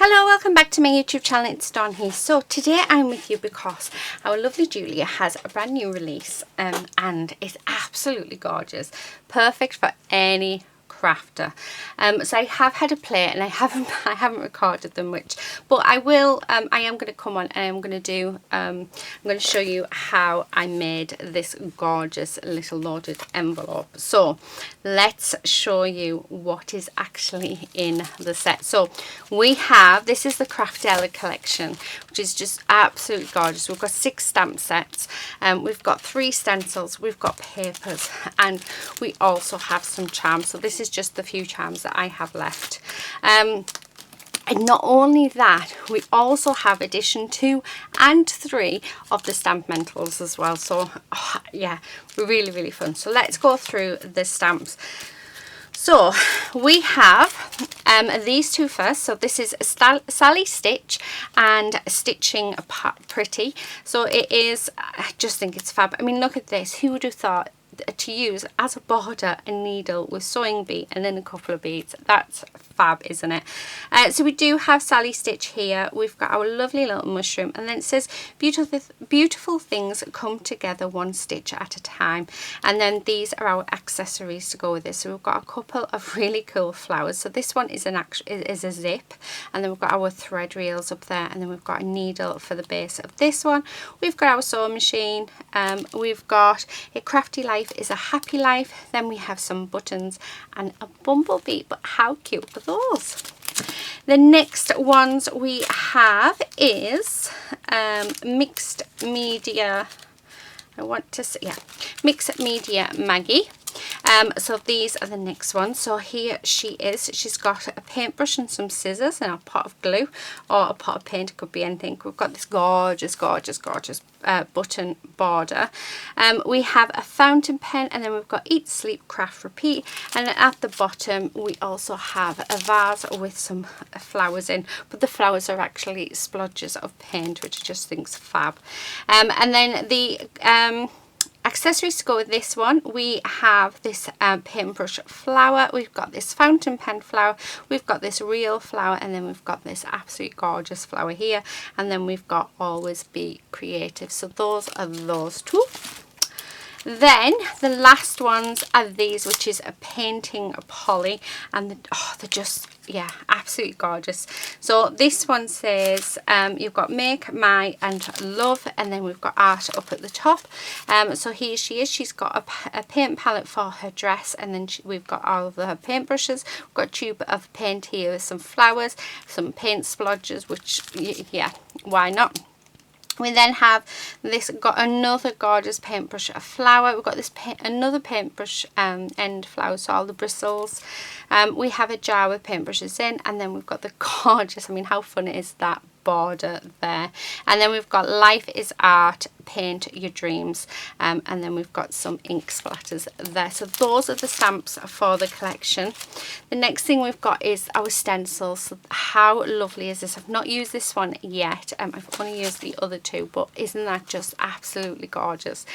Hello, welcome back to my YouTube channel. It's Dawn here. So today I'm with you because our lovely Julia has a brand new release and it's absolutely gorgeous, perfect for any crafter. So I have had a play and I haven't recorded them, but I will. I am going to come on and I'm going to show you how I made this gorgeous little loaded envelope. So let's show you what is actually in the set. So this is the Craftella collection, which is just absolutely gorgeous. We've got 6 stamp sets, we've got 3 stencils, we've got papers, and we also have some charms. So this is just the few charms that I have left. And not only that, we also have edition 2 and 3 of the Stampmentals as well. So yeah, really fun. So let's go through the stamps. So we have these two first. So this is Sally Stitch and Stitching Pretty. So it is, I just think it's fab. I mean, look at this. Who would have thought to use as a border a needle with sewing bee and then a couple of beads? That's fab, isn't it? So we do have Sally Stitch here. We've got our lovely little mushroom, and then it says beautiful things come together one stitch at a time. And then these are our accessories to go with this. So we've got a couple of really cool flowers. So this one is a zip, and then we've got our thread reels up there, and then we've got a needle for the base of this one. We've got our sewing machine. We've got a crafty life is a happy life. Then we have some buttons and a bumblebee. But how cute are those? The next ones we have is mixed media. Mixed media Maggie. So these are the next ones. So here she is. She's got a paintbrush and some scissors and a pot of glue, or a pot of paint. It could be anything. We've got this gorgeous button border. We have a fountain pen, and then we've got Eat, Sleep, Craft, Repeat. And then at the bottom we also have a vase with some flowers in, but the flowers are actually splodges of paint, which I just think's fab. And then the accessories to go with this one, we have this paintbrush flower, we've got this fountain pen flower, we've got this real flower, and then we've got this absolute gorgeous flower here, and then we've got Always Be Creative. So those are those two. Then the last ones are these, which is a painting Polly, and they're just, yeah, absolutely gorgeous. So this one says you've got Make, My and Love, and then we've got art up at the top. So here she is. She's got a paint palette for her dress, and then we've got all of her paintbrushes. We've got a tube of paint here with some flowers, some paint splodges, which, yeah, why not? We then have got another gorgeous paintbrush, a flower. We've got this another paintbrush end flower, so all the bristles. We have a jar with paintbrushes in, and then we've got the gorgeous, I mean, how fun is that border there? And then we've got Life is Art, Paint Your Dreams, and then we've got some ink splatters there. So those are the stamps for the collection. The next thing we've got is our stencils. So how lovely is this? I've not used this one yet. I've only used the other two, but isn't that just absolutely gorgeous?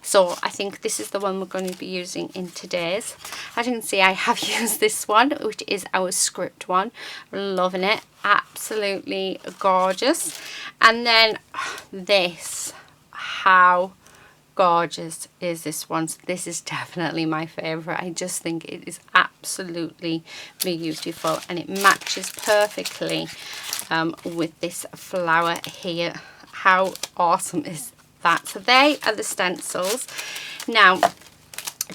So I think this is the one we're going to be using in today's. As you can see, I have used this one, which is our script one. Loving it. Absolutely gorgeous. And then this, how gorgeous is this one? So this is definitely my favorite. I just think it is absolutely beautiful, and it matches perfectly with this flower here. How awesome is that? So they are the stencils. Now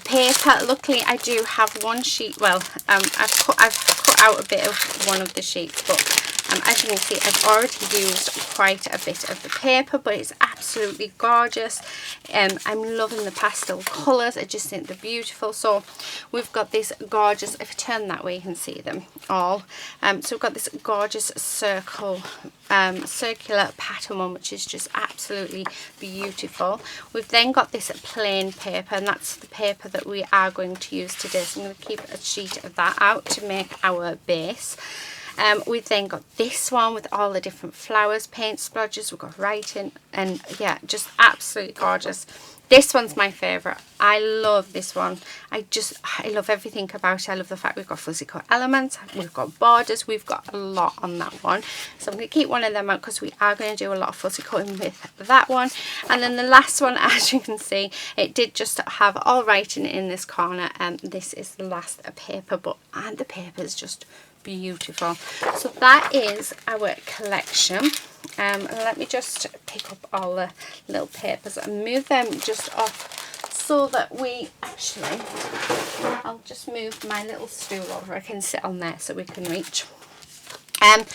paper, luckily I do have one sheet. Well, I've cut out a bit of one of the sheets, but as you can see, I've already used quite a bit of the paper, but it's absolutely gorgeous. I'm loving the pastel colours. I just think they're beautiful. So we've got this gorgeous, if you turn that way you can see them all. So we've got this gorgeous circular pattern one, which is just absolutely beautiful. We've then got this plain paper, and that's the paper that we are going to use today. So I'm going to keep a sheet of that out to make our base. We've then got this one with all the different flowers, paint splodges. We've got writing, and yeah, just absolutely gorgeous. This one's my favourite. I love this one. I love everything about it. I love the fact we've got fuzzy cut elements, we've got borders, we've got a lot on that one. So I'm going to keep one of them out because we are going to do a lot of fuzzy cutting with that one. And then the last one, as you can see, it did just have all writing in this corner, and this is the last paper, and the paper is just beautiful. So that is our collection. Let me just pick up all the little papers and move them just off so that we actually, I'll just move my little stool over. I can sit on there so we can reach. And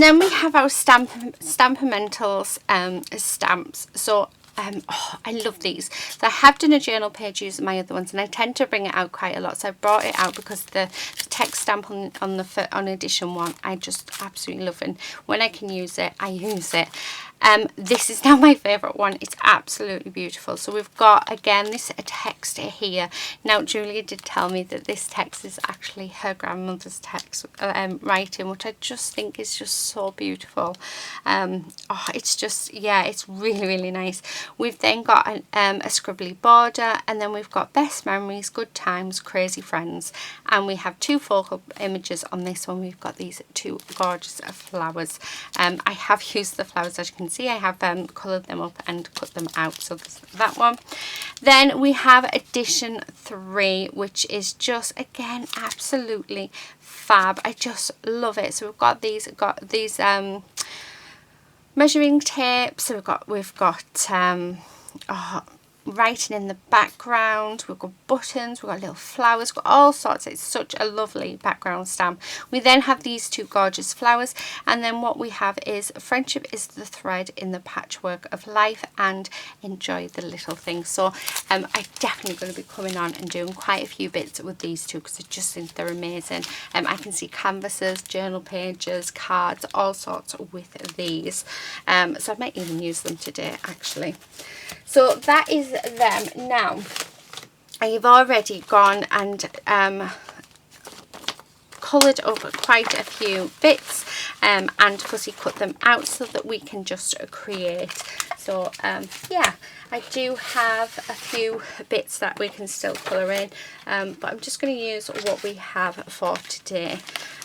then we have our Stampermentals stamps. So oh, I love these. So I have done a journal page using my other ones, and I tend to bring it out quite a lot. So I brought it out because the text stamp on edition 1, I just absolutely love it. And when I can use it, I use it. This is now my favourite one. It's absolutely beautiful. So we've got, again, this text here. Now, Julia did tell me that this text is actually her grandmother's text writing, which I just think is just so beautiful. Oh, it's just, yeah, it's really, really nice. We've then got a scribbly border, and then we've got best memories, good times, crazy friends, and we have 2 focal images on this one. We've got these 2 gorgeous flowers. I have used the flowers, as you can see. I have coloured them up and cut them out. So there's that one. Then we have edition 3, which is just, again, absolutely fab. I just love it. So we've got these measuring tapes. So we've got writing in the background, we've got buttons, we've got little flowers, we've got all sorts. It's such a lovely background stamp. We then have these 2 gorgeous flowers, and then what we have is friendship is the thread in the patchwork of life, and enjoy the little things. So I'm definitely going to be coming on and doing quite a few bits with these 2 because I just think they're amazing. I can see canvases, journal pages, cards, all sorts with these. So I might even use them today, actually. So that is them. Now, I've already gone and coloured up quite a few bits and fussy cut them out so that we can just create. So yeah, I do have a few bits that we can still colour in, but I'm just going to use what we have for today.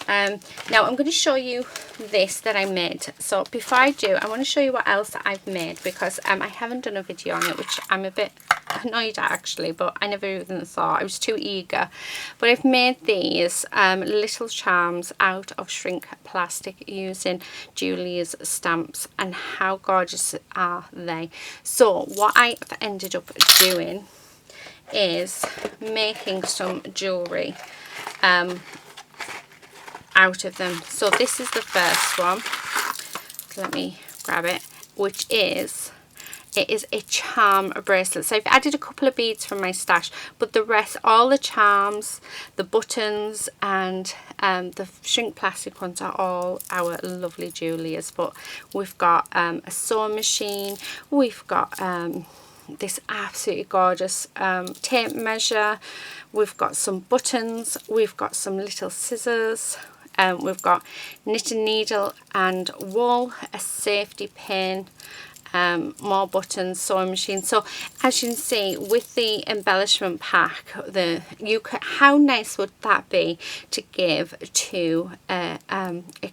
Now I'm going to show you this that I made. So before I do, I want to show you what else I've made, because I haven't done a video on it, which I'm a bit annoyed at actually, but I never even thought. I was too eager. But I've made these little charms out of shrink plastic using Julia's stamps, and how gorgeous are they? So what I've ended up doing is making some jewellery out of them. So this is the first one. Let me grab it, which is, it is a charm bracelet. So I've added a couple of beads from my stash, but the rest, all the charms, the buttons, and the shrink plastic ones are all our lovely Julia's. But we've got a sewing machine, we've got this absolutely gorgeous tape measure, we've got some buttons, we've got some little scissors, we've got knitting needle and wool, a safety pin, more buttons, sewing machine. So as you can see with the embellishment pack, how nice would that be to give to a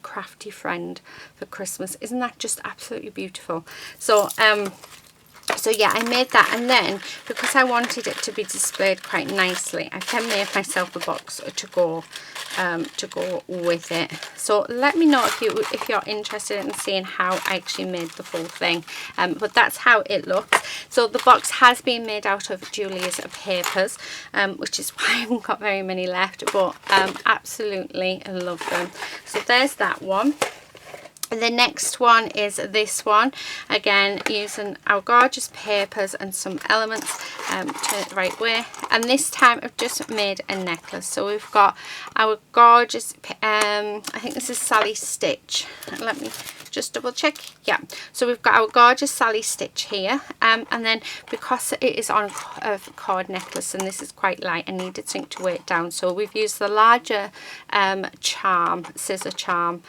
crafty friend for Christmas? Isn't that just absolutely beautiful? So so yeah, I made that, and then because I wanted it to be displayed quite nicely, I then made myself a box to go with it. So let me know if you're interested in seeing how I actually made the full thing. But that's how it looks. So the box has been made out of Julia's papers, which is why I haven't got very many left, but absolutely love them. So there's that one. The next one is this one, again using our gorgeous papers and some elements. Turn it the right way, and this time I've just made a necklace. So we've got our gorgeous I think this is Sally Stitch. Let me just double check. Yeah, so we've got our gorgeous Sally stitch here, and then because it is on a cord necklace and this is quite light, I needed something to weigh it down, so we've used the larger scissor charm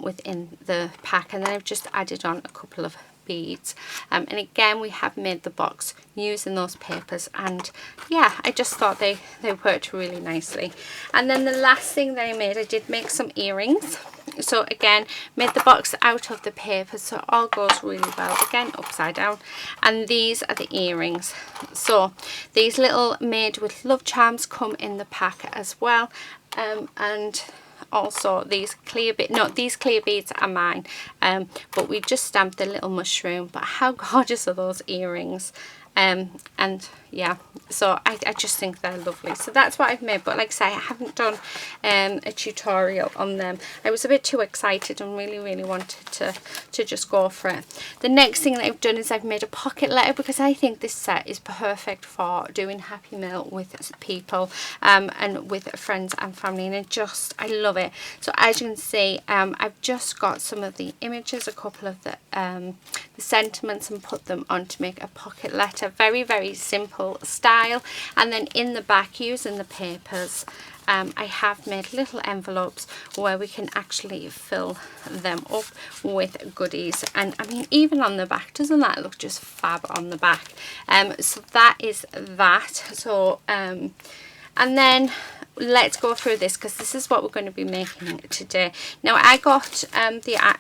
within the pack, and then I've just added on a couple of beads, and again we have made the box using those papers, and yeah, I just thought they worked really nicely. And then the last thing that I did make some earrings. So again, made the box out of the paper, so it all goes really well, again upside down, and these are the earrings. So these little made with love charms come in the pack as well, and also these clear beads are mine, but we just stamped the little mushroom. But how gorgeous are those earrings? And yeah, so I just think they're lovely. So that's what I've made, but like I say, I haven't done a tutorial on them. I was a bit too excited and really wanted to just go for it. The next thing that I've done is I've made a pocket letter, because I think this set is perfect for doing Happy Mail with people, and with friends and family, and I love it. So as you can see, I've just got some of the images, a couple of the sentiments, and put them on to make a pocket letter. Very simple style. And then in the back, using the papers, I have made little envelopes where we can actually fill them up with goodies. And I mean, even on the back, doesn't that look just fab on the back? So that is that. So and then let's go through this, because this is what we're going to be making today. Now I got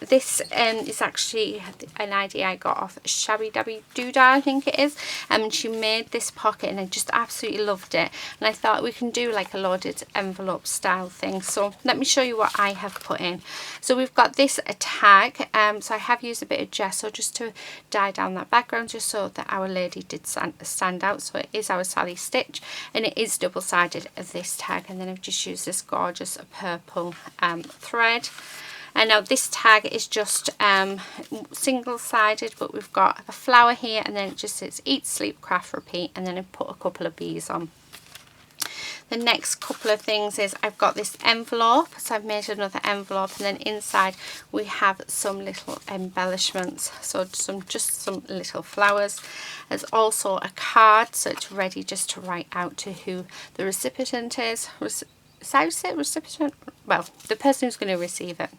this is actually an idea I got off Shabby Dabby Doodah, I think it is, and she made this pocket and I just absolutely loved it, and I thought we can do like a loaded envelope style thing. So let me show you what I have put in. So we've got this tag, so I have used a bit of gesso just to dye down that background, just so that our lady did stand out. So it is our Sally stitch, and it is double-sided of this tag. And then I've just used this gorgeous purple thread. And now this tag is just single-sided, but we've got a flower here, and then it just says eat, sleep, craft, repeat, and then I've put a couple of bees on. The next couple of things is I've got this envelope, so I've made another envelope, and then inside we have some little embellishments, so just some little flowers. There's also a card, so it's ready just to write out to who the recipient is. Recipient? Well, the person who's going to receive it.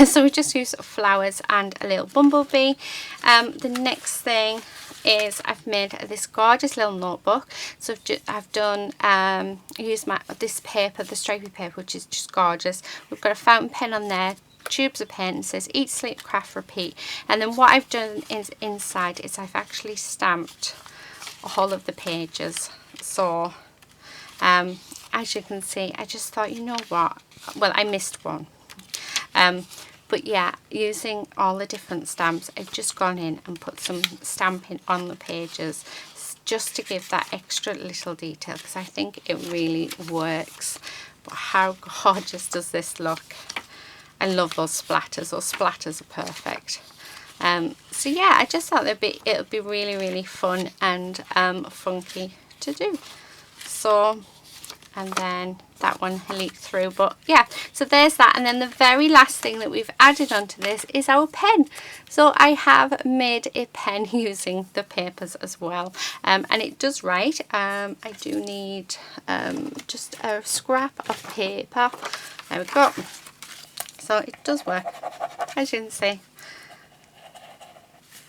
So we just use flowers and a little bumblebee. The next thing is I've made this gorgeous little notebook. So I've done used this paper, the stripy paper, which is just gorgeous. We've got a fountain pen on there, tubes of pen. It says eat, sleep, craft, repeat. And then what I've done is inside is I've actually stamped all of the pages. So as you can see, I just thought, you know what, well, I missed one. But yeah, using all the different stamps, I've just gone in and put some stamping on the pages just to give that extra little detail, because I think it really works. But how gorgeous does this look? I love those splatters. Those splatters are perfect. So yeah, I just thought it'll be really fun and funky to do. So, and then that one leaked through, but yeah, so there's that. And then the very last thing that we've added onto this is our pen. So I have made a pen using the papers as well, and it does write. I do need just a scrap of paper. There we go. So it does work, as you can see.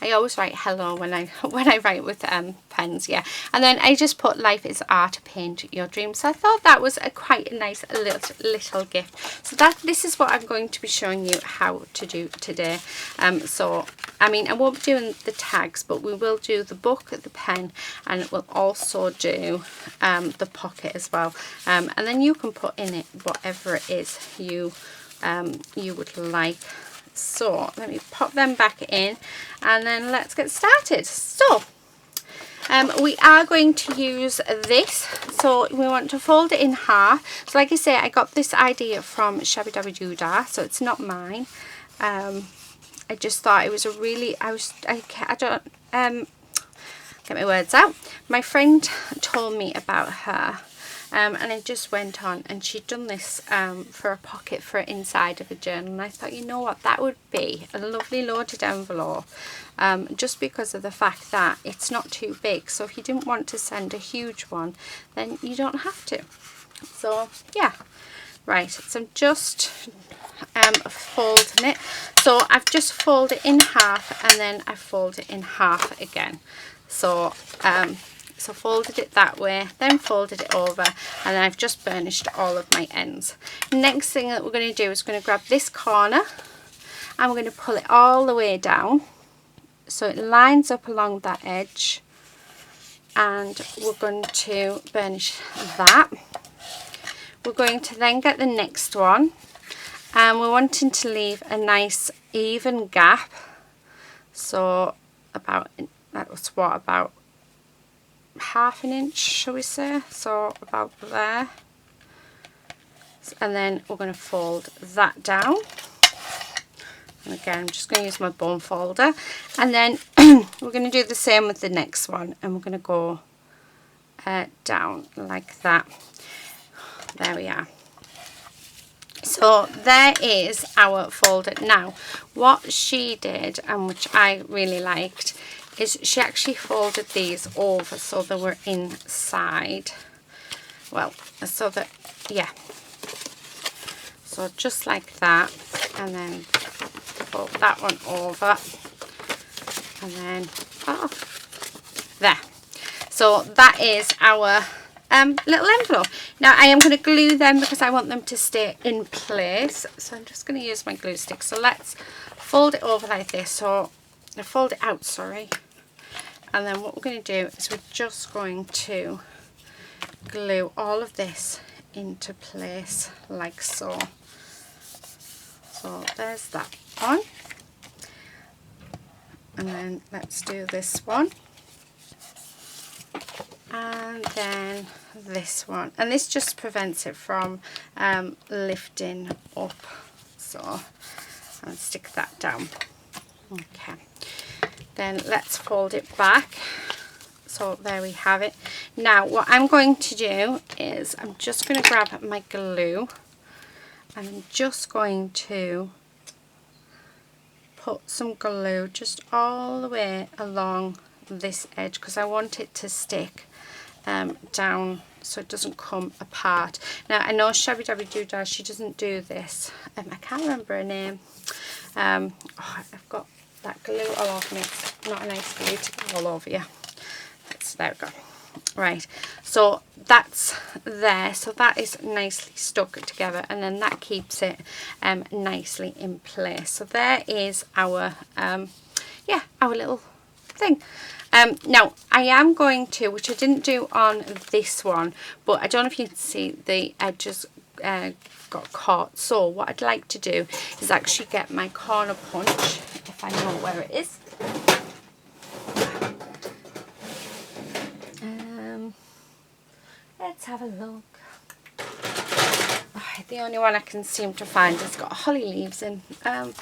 I always write hello when I write with pens, yeah. And then I just put life is art, paint your dreams. So I thought that was quite a nice little gift. So this is what I'm going to be showing you how to do today. So I mean, I won't be doing the tags, but we will do the book, the pen, and we'll also do the pocket as well. And then you can put in it whatever it is you would like. So let me pop them back in, and then let's get started. So we are going to use this, so we want to fold it in half. So like I say, I got this idea from Shabby Dabby Doodah, so it's not mine. I just thought it was a really, I don't get my words out. My friend told me about her and I just went on, and she'd done this for a pocket for inside of a journal, and I thought, you know what, that would be a lovely loaded envelope, just because of the fact that it's not too big. So if you didn't want to send a huge one, then you don't have to. So yeah, right, so I'm just folding it. So I've just folded it in half, and then I fold it in half again. So so folded it that way, then folded it over, and then I've just burnished all of my ends. Next thing that we're going to do is going to grab this corner, and we're going to pull it all the way down so it lines up along that edge, and we're going to burnish that. We're going to then get the next one, and we're wanting to leave a nice even gap, so about, that was what, about half an inch, shall we say, so about there. And then we're going to fold that down, and again I'm just going to use my bone folder, and then we're going to do the same with the next one, and we're going to go down like that. There we are. So there is our folder. Now what she did, and which I really liked, is she actually folded these over so they were inside. Well, so that, yeah, so just like that, and then fold that one over, and then, oh, there. So that is our little envelope. Now I am going to glue them because I want them to stay in place, so I'm just going to use my glue stick. So let's fold it over like this, so fold it out, sorry, and then what we're going to do is we're just going to glue all of this into place like so. So there's that one, and then let's do this one, and then this one, and this just prevents it from lifting up, so I'll stick that down. Okay, then let's fold it back. So there we have it. Now what I'm going to do is I'm just going to grab my glue, and I'm just going to put some glue just all the way along this edge, because I want it to stick down so it doesn't come apart. Now I know Shabby Dabby Doodah, she doesn't do this. I can't remember her name. Oh, I've got that glue all over me. It's not a nice glue to go all over you. There we go. Right, so that's there, so that is nicely stuck together, and then that keeps it nicely in place. So there is our yeah, our little thing. Now I am going to, which I didn't do on this one, but I don't know if you can see the edges got caught. So what I'd like to do is actually get my corner punch, if I know where it is. Let's have a look. Oh, the only one I can seem to find has got holly leaves in. I'll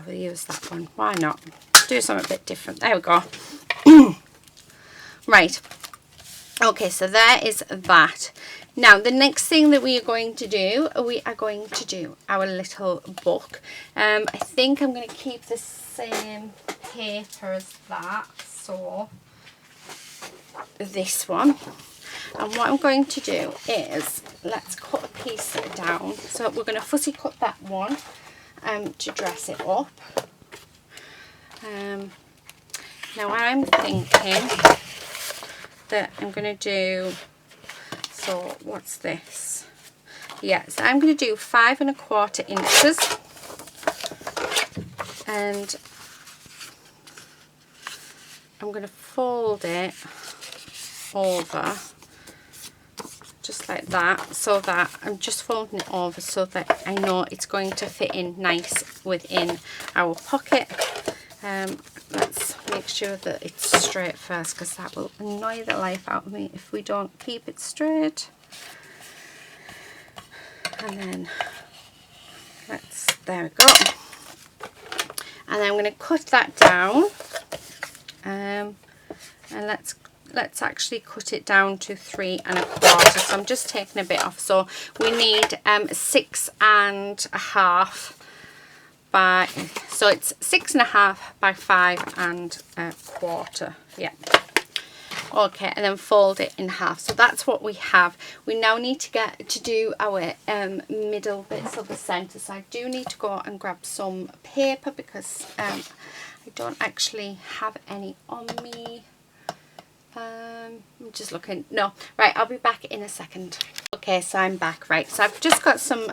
use that one. Why not? Do something a bit different. There we go. Right. Okay, so there is that. Now the next thing that we are going to do, our little book. I think I'm going to keep the same paper as that. So this one, and what I'm going to do is let's cut a piece down. So we're going to fussy cut that one to dress it up. Now I'm thinking that I'm going to do, so what's this? Yeah, so I'm going to do 5 1/4 inches, and I'm going to fold it over just like that, so that I'm just folding it over so that I know it's going to fit in nice within our pocket. Let's make sure that it's straight first, because that will annoy the life out of me if we don't keep it straight. And then there we go, and then I'm going to cut that down, and let's let's actually cut it down to 3 1/4. So I'm just taking a bit off. So we need 6 1/2 by, so it's 6 1/2 by 5 1/4. Yeah. Okay, and then fold it in half. So that's what we have. We now need to get to do our middle bits of the centre. So I do need to go and grab some paper because I don't actually have any on me. I'm just looking. No, right, I'll be back in a second. Okay, so I'm back. Right, so I've just got some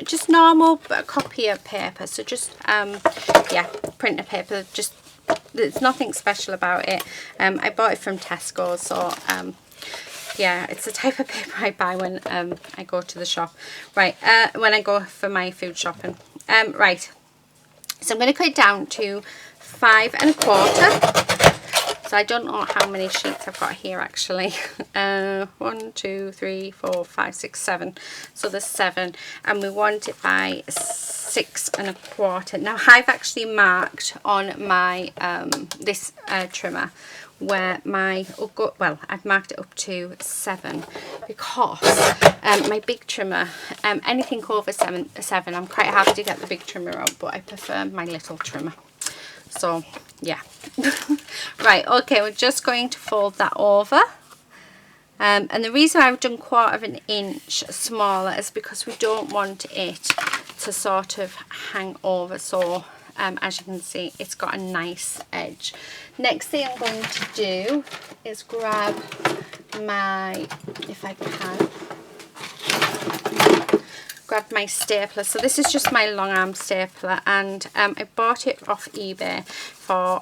just normal copier paper. So just yeah, printer paper. Just, there's nothing special about it. I bought it from Tesco, so yeah, it's the type of paper I buy when I go to the shop. Right, when I go for my food shopping. Right, so I'm going to cut it down to 5 1/4. So I don't know how many sheets I've got here actually. 1, 2, 3, 4, 5, 6, 7. So there's 7, and we want it by 6 1/4. Now I've actually marked on my this trimmer where my, well, I've marked it up to 7 because my big trimmer, anything over 7, I'm quite happy to get the big trimmer out, but I prefer my little trimmer. So yeah. Right, okay, we're just going to fold that over. And the reason I've done 1/4 inch smaller is because we don't want it to sort of hang over. So as you can see, it's got a nice edge. Next thing I'm going to do is grab my, if I can, grab my stapler. So this is just my long arm stapler, and I bought it off eBay for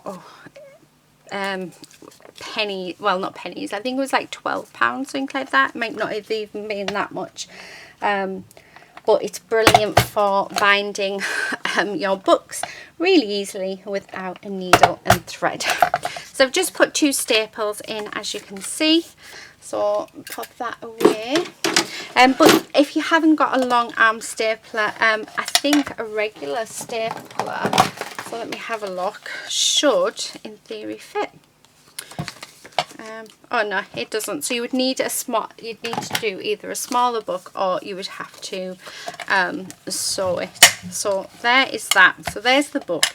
penny, well, not pennies, I think it was like £12, something like that. It might not have even been that much, but it's brilliant for binding your books really easily without a needle and thread. So I've just put 2 staples in, as you can see, so pop that away. But if you haven't got a long arm stapler, I think a regular stapler, so let me have a look, should in theory fit. Oh no, it doesn't. So you would need you'd need to do either a smaller book, or you would have to sew it. So there is that. So there's the book.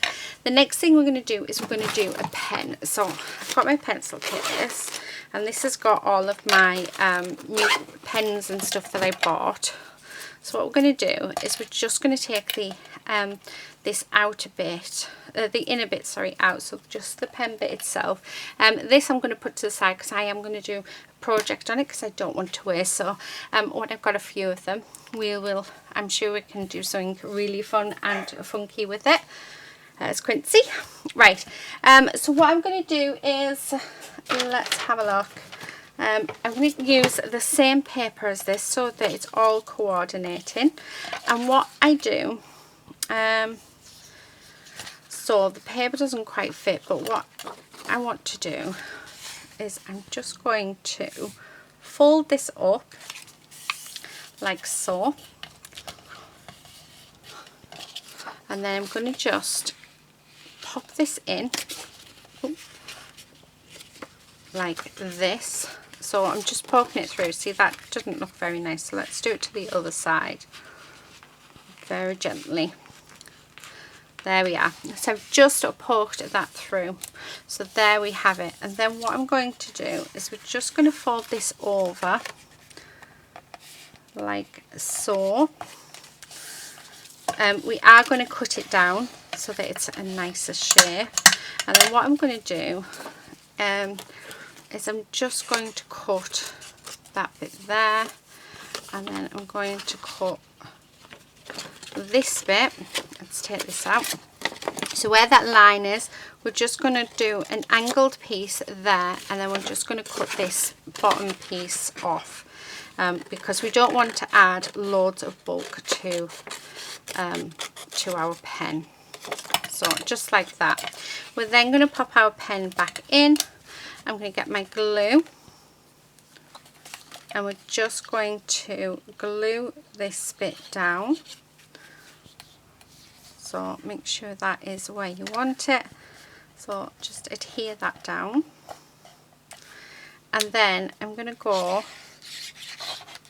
The next thing we're going to do is we're going to do a pen. So I've got my pencil case, and this has got all of my new pens and stuff that I bought. So what we're going to do is we're just going to take the this outer bit, the inner bit, sorry, out, so just the pen bit itself. This I'm going to put to the side because I am going to do a project on it because I don't want to waste. So when I've got a few of them, I'm sure we can do something really fun and funky with it. As Quincy. Right, so what I'm going to do is, let's have a look. I'm going to use the same paper as this so that it's all coordinating. And what I do, so the paper doesn't quite fit, but what I want to do is I'm just going to fold this up like so. And then I'm going to just pop this in like this. So I'm just poking it through. See, that doesn't look very nice, so let's do it to the other side very gently. There we are. So I've just poked that through, so there we have it. And then what I'm going to do is we're just going to fold this over like so. We are going to cut it down so that it's a nicer shape. And then what I'm going to do is I'm just going to cut that bit there, and then I'm going to cut this bit. Let's take this out. So where that line is, we're just going to do an angled piece there, and then we're just going to cut this bottom piece off, because we don't want to add loads of bulk to our pen. So just like that. We're then going to pop our pen back in. I'm going to get my glue, and we're just going to glue this bit down. So make sure that is where you want it. So just adhere that down. And then I'm going to go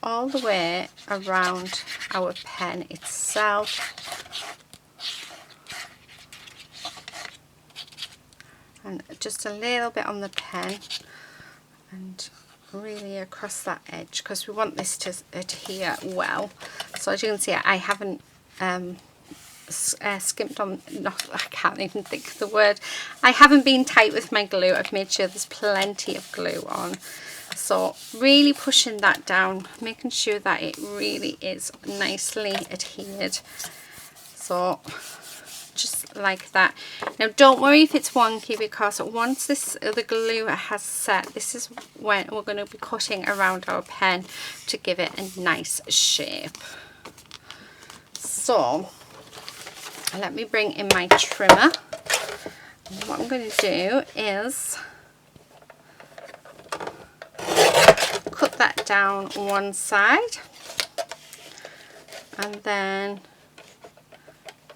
all the way around our pen itself. And just a little bit on the pen and really across that edge, because we want this to adhere well. So as you can see, I haven't skimped on, I can't even think of the word. I haven't been tight with my glue. I've made sure there's plenty of glue on. So really pushing that down, making sure that it really is nicely adhered. So just like that. Now don't worry if it's wonky, because once the glue has set, this is when we're going to be cutting around our pen to give it a nice shape. So let me bring in my trimmer. And what I'm going to do is cut that down one side and then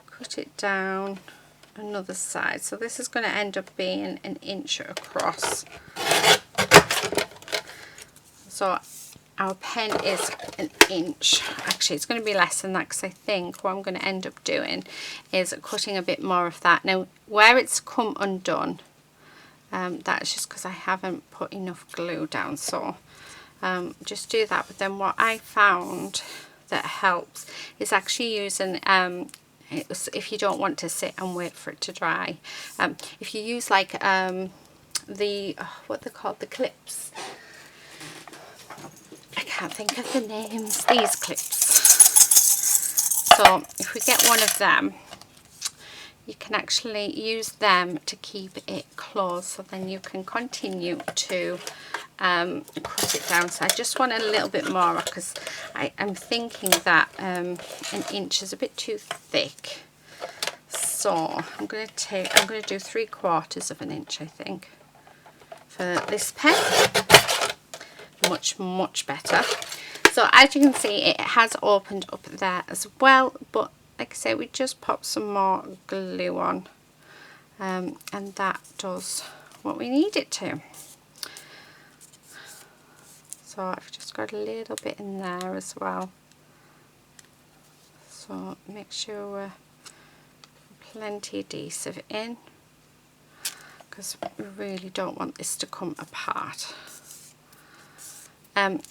cut it down another side. So this is going to end up being 1 inch across. So our pen is 1 inch. Actually, it's going to be less than that, because I think what I'm going to end up doing is cutting a bit more of that. Now where it's come undone, that's just because I haven't put enough glue down. So just do that. But then what I found that helps is actually using if you don't want to sit and wait for it to dry, if you use like the what they're called, the clips, I can't think of the names, these clips. So if we get one of them, you can actually use them to keep it closed, so then you can continue to cut it down. So I just want a little bit more, because I'm thinking that 1 inch is a bit too thick. So I'm going to do 3/4 of an inch, I think, for this pen. Much better. So as you can see, it has opened up there as well, but like I say, we just pop some more glue on, and that does what we need it to. So I've just got a little bit in there as well. So make sure we're plenty adhesive in, because we really don't want this to come apart.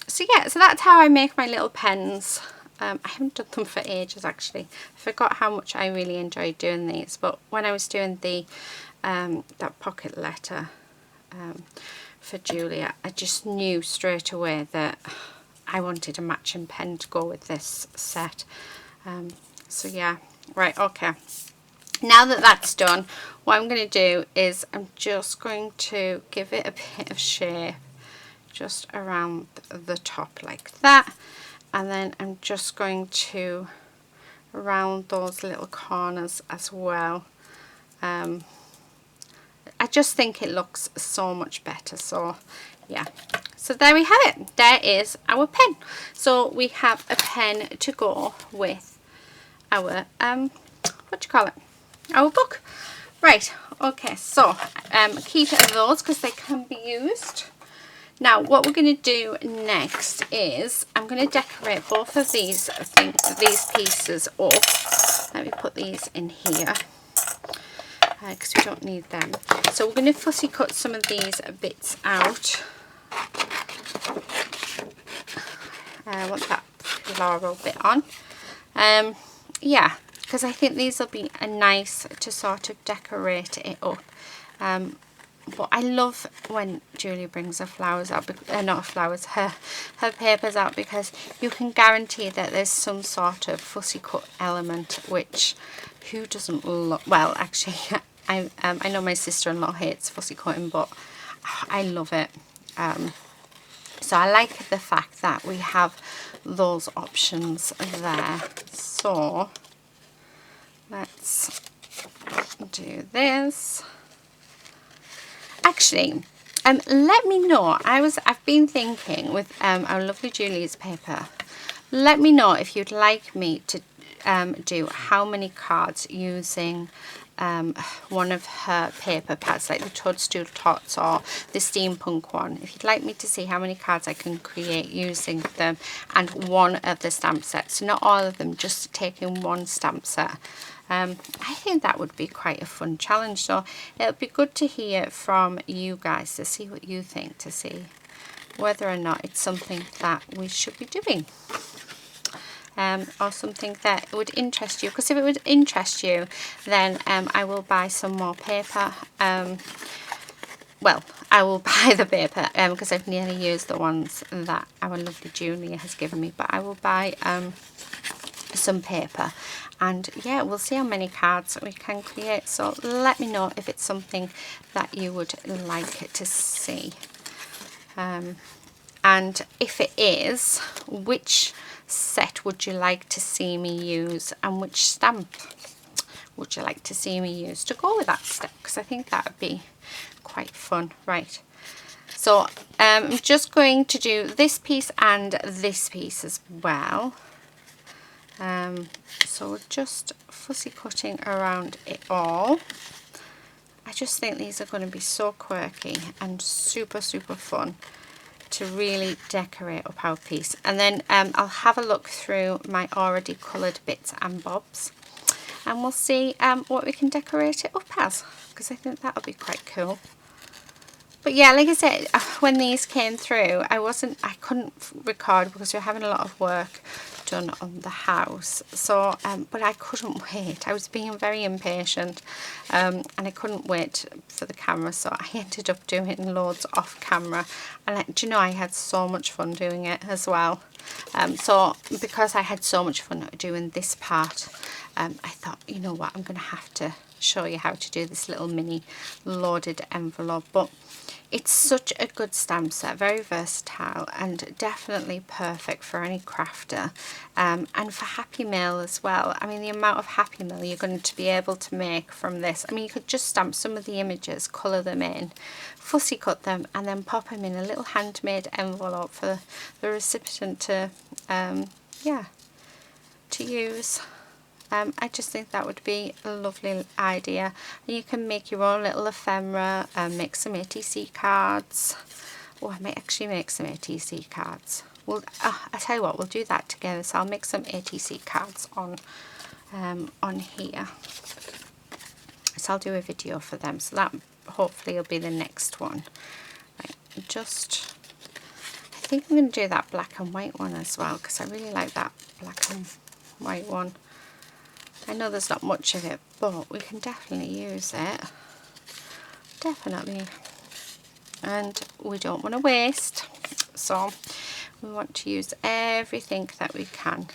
So yeah, so that's how I make my little pens. I haven't done them for ages actually. I forgot how much I really enjoyed doing these, but when I was doing the that pocket letter for Julia, I just knew straight away that I wanted a matching pen to go with this set. So yeah, right, okay. Now that that's done, what I'm going to do is I'm just going to give it a bit of shape just around the top like that, and then I'm just going to round those little corners as well. I just think it looks so much better. So yeah, so there we have it. There is our pen. So we have a pen to go with our what do you call it, our book. Right, okay, so keep those because they can be used. Now what we're going to do next is I'm going to decorate both of these pieces up. Let me put these in here because we don't need them. So we're going to fussy cut some of these bits out. I want that floral bit on. Yeah, because I think these will be nice to sort of decorate it up. But I love when Julia brings her flowers out, not flowers, her papers out, because you can guarantee that there's some sort of fussy cut element, which who doesn't love? Well, actually, I know my sister-in-law hates fussy cutting, but I love it. So I like the fact that we have those options there. So let's do this. Actually, let me know. I've been thinking with our lovely Julie's paper. Let me know if you'd like me to do how many cards using one of her paper pads, like the Toadstool Tots or the Steampunk one. If you'd like me to see how many cards I can create using them and one of the stamp sets, not all of them, just taking one stamp set, I think that would be quite a fun challenge. So it'll be good to hear from you guys to see what you think, to see whether or not it's something that we should be doing. Or something that would interest you, because if it would interest you, then I will buy some more paper. Well, I will buy the paper because I've nearly used the ones that our lovely Julia has given me, but I will buy some paper, and yeah, we'll see how many cards we can create. So let me know if it's something that you would like to see, and if it is, which set would you like to see me use, and which stamp would you like to see me use to go with that step, because I think that would be quite fun. Right, so I'm just going to do this piece and this piece as well. So we're just fussy cutting around it all. I just think these are going to be so quirky and super fun to really decorate up our piece. And then I'll have a look through my already coloured bits and bobs, and we'll see what we can decorate it up as, because I think that'll be quite cool. But yeah, like I said, when these came through, I couldn't record because we were having a lot of work done on the house. So, but I couldn't wait. I was being very impatient, and I couldn't wait for the camera. So I ended up doing loads off camera, and do you know, I had so much fun doing it as well. So because I had so much fun doing this part, I thought, you know what, I'm going to have to show you how to do this little mini loaded envelope. But it's such a good stamp set, very versatile, and definitely perfect for any crafter, and for Happy Mail as well. I mean, the amount of Happy Mail you're going to be able to make from this. I mean, you could just stamp some of the images, colour them in, fussy cut them, and then pop them in a little handmade envelope for the recipient to, yeah, to use. I just think that would be a lovely idea. And you can make your own little ephemera, make some ATC cards. Oh, I might actually make some ATC cards. Well, I tell you what, we'll do that together. So I'll make some ATC cards on here. So I'll do a video for them. So that hopefully will be the next one. Right, I think I'm going to do that black and white one as well, because I really like that black and white one. I know there's not much of it, but we can definitely use it. Definitely. And we don't want to waste, so we want to use everything that we can.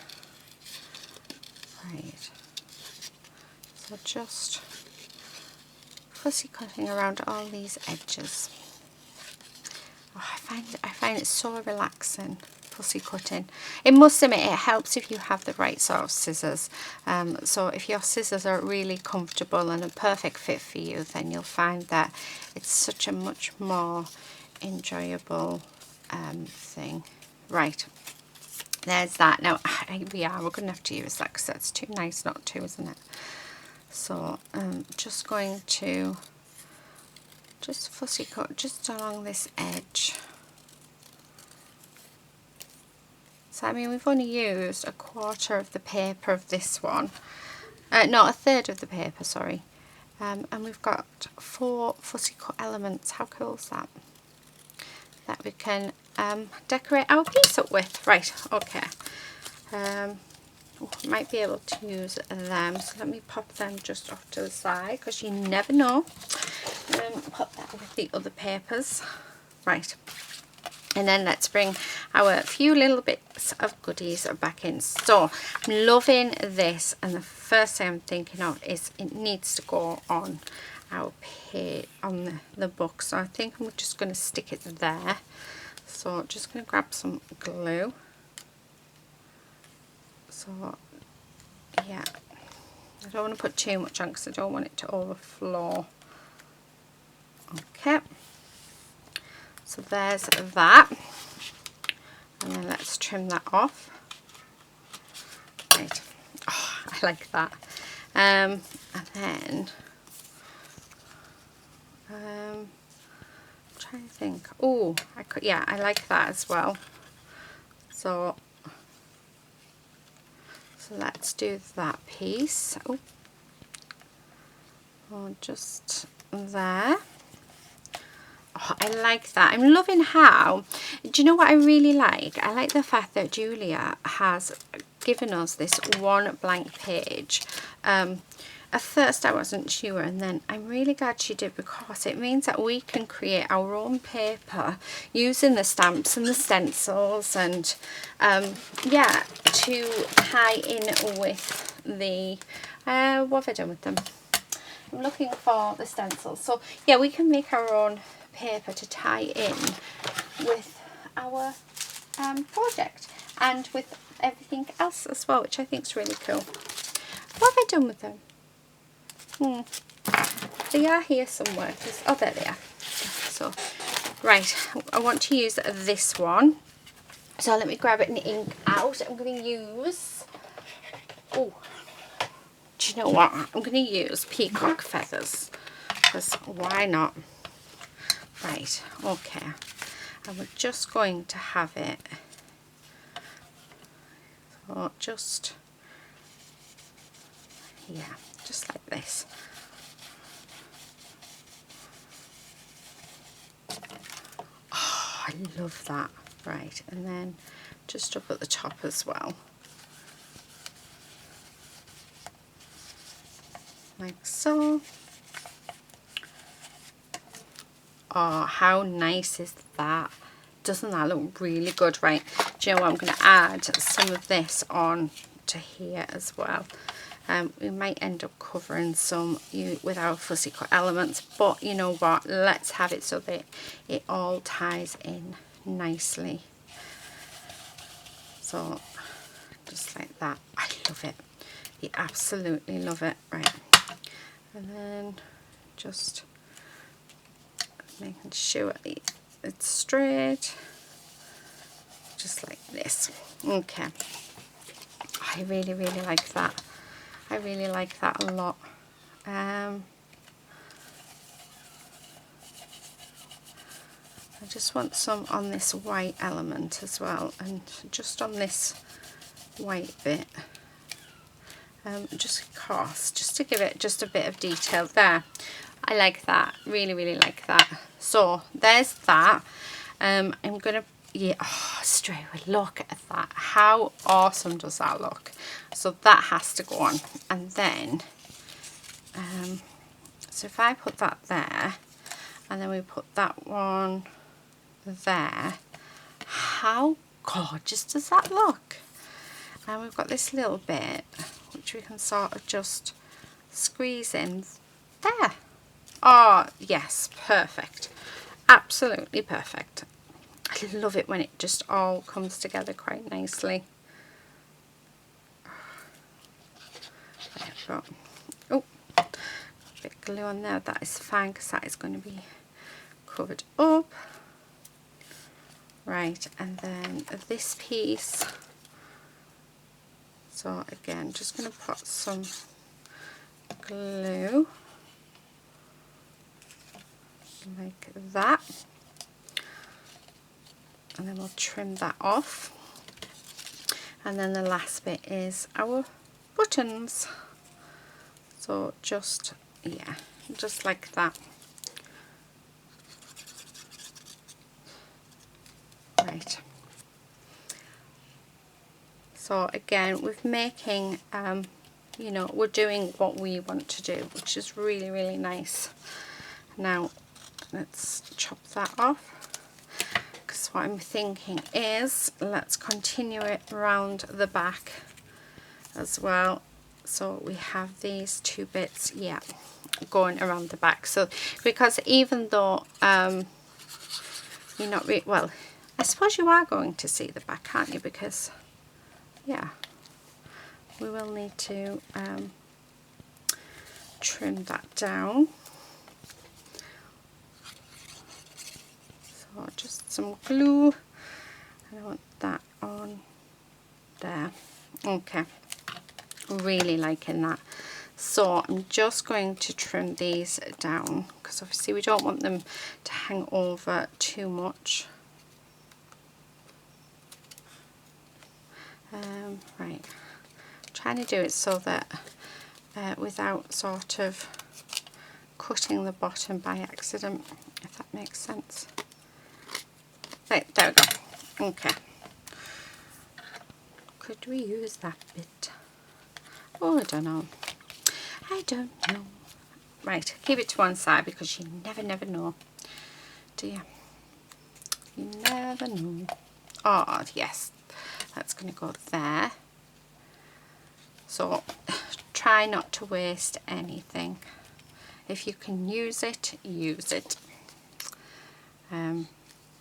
Right. So just fussy cutting around all these edges. Oh, I find it so relaxing, fussy cutting. It must admit, it helps if you have the right sort of scissors. So if your scissors are really comfortable and a perfect fit for you, then you'll find that it's such a much more enjoyable thing. Right, there's that. Now we're going to have to use that because that's too nice not to, isn't it? So I'm just going to just fussy cut just along this edge. So I mean, we've only used a quarter of the paper of this one, no, a third of the paper, sorry, and we've got 4 fussy cut elements. How cool is that? That we can decorate our piece up with. Right, okay. Might be able to use them, so let me pop them just off to the side, because you never know. Pop that with the other papers. Right, and then let's bring our few little bits of goodies back in. So I'm loving this, and the first thing I'm thinking of is it needs to go on our page, on the book. So I think I'm just going to stick it there. So just going to grab some glue. So yeah, I don't want to put too much on because I don't want it to overflow. Okay, so there's that, and then let's trim that off. Right, oh, I like that. And then I'm trying to think. Oh, I could, yeah, I like that as well. So let's do that piece. Oh, just there. Oh, I like that. I'm loving how, do you know what I really like? I like the fact that Julia has given us this one blank page. At first I wasn't sure, and then I'm really glad she did, because it means that we can create our own paper using the stamps and the stencils, and yeah, to tie in with the what have I done with them? I'm looking for the stencils. So yeah, we can make our own paper to tie in with our project and with everything else as well, which I think is really cool. What have I done with them? They are here somewhere. Oh, there they are. So right, I want to use this one, so let me grab it and ink out. I'm going to use, oh, do you know what, I'm going to use peacock feathers, because why not? Right, okay, and we're just going to have it, so just, yeah, just like this. Oh, I love that. Right, and then just up at the top as well, like so. Oh, how nice is that? Doesn't that look really good? Right, do you know what, I'm going to add some of this on to here as well. We might end up covering some with our fussy cut elements, but you know what, let's have it so that it all ties in nicely. So just like that. I love it. I absolutely love it. Right, and then just making sure it's straight, just like this. Okay, I really like that. I really like that a lot. I just want some on this white element as well, and just on this white bit, just because, just to give it just a bit of detail there. I like that, really like that. So there's that. I'm gonna, yeah, oh, straight away, look at that, how awesome does that look? So that has to go on, and then so if I put that there, and then we put that one there, how gorgeous does that look? And we've got this little bit which we can sort of just squeeze in there. Oh yes, perfect, absolutely perfect. I love it when it just all comes together quite nicely. There we go. Oh, a bit of glue on there, that is fine because that is going to be covered up. Right, and then this piece, so again just going to put some glue like that, and then we'll trim that off, and then the last bit is our buttons, so just, yeah, just like that. Right, so again with making you know, we're doing what we want to do, which is really nice. Now let's chop that off, because what I'm thinking is let's continue it around the back as well. So we have these two bits, yeah, going around the back. So because even though you're not well, I suppose you are going to see the back, aren't you? Because yeah, we will need to trim that down. So just some glue, and I want that on there. Okay, Really liking that. So I'm just going to trim these down because obviously we don't want them to hang over too much. Right, I'm trying to do it so that without sort of cutting the bottom by accident, if that makes sense. Right, there we go. Okay. Could we use that bit? Oh, I don't know. I don't know. Right, keep it to one side because you never know, do you? You never know. Oh, yes. That's going to go there. So try not to waste anything. If you can use it, use it.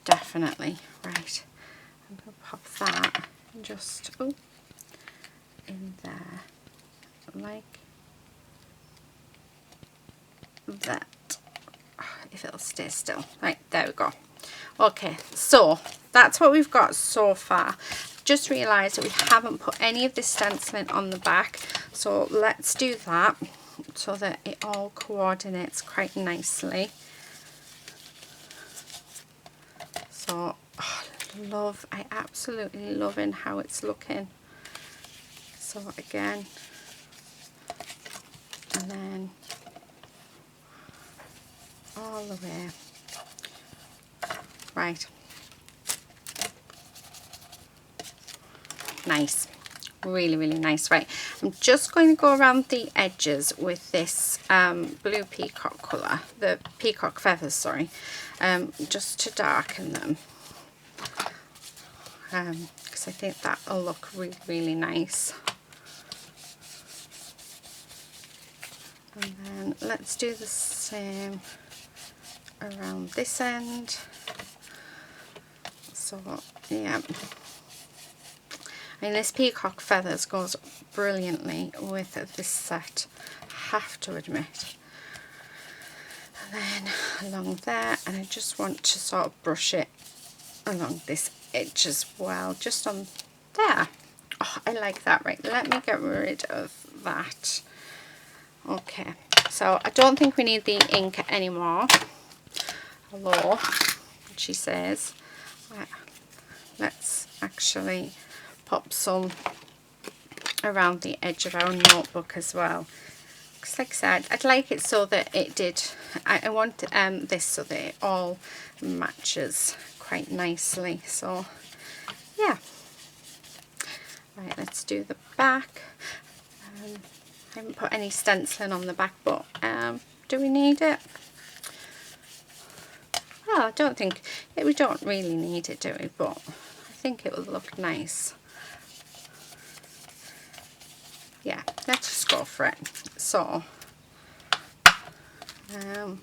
Definitely. Right. I'm going to pop that just in there, like that. If it'll stay still. Right, there we go. Okay, so that's what we've got so far. Just realised that we haven't put any of this stenciling on the back, so let's do that so that it all coordinates quite nicely. So I absolutely loving how it's looking. So again, and then all the way. Right. Nice. Really nice. Right, I'm just going to go around the edges with this blue peacock colour, the peacock feathers, sorry, just to darken them, because I think that'll look really nice. And then let's do the same around this end. So yeah, I mean, this peacock feathers goes brilliantly with this set, I have to admit. And then along there, and I just want to sort of brush it along this edge as well, just on there. Oh, I like that. Right, let me get rid of that. Okay, so I don't think we need the ink anymore, although she says, right, let's actually pop some around the edge of our notebook as well, because like I said, I'd like it so that I want this so that it all matches quite nicely. So yeah, right, let's do the back. I haven't put any stenciling on the back, but do we need it? Well, I don't think we don't really need it, do we? But I think it will look nice. Yeah, let's just go for it. So there we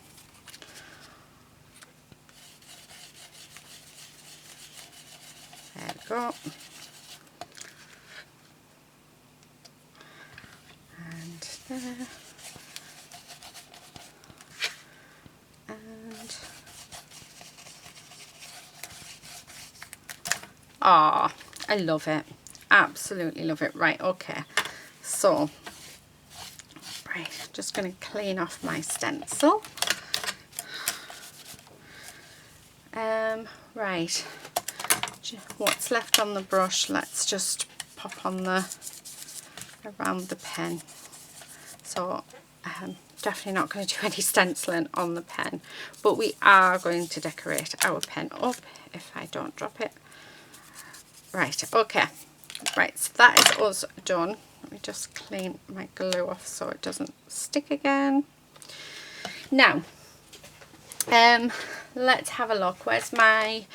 go. And there. And ah, I love it. Absolutely love it. Right, okay. So, right, just going to clean off my stencil. Right, what's left on the brush, let's just pop on around the pen. So, definitely not going to do any stenciling on the pen, but we are going to decorate our pen up if I don't drop it. Right, okay. Right, so that is us done. Let me just clean my glue off so it doesn't stick again. Now, let's have a look. Where's my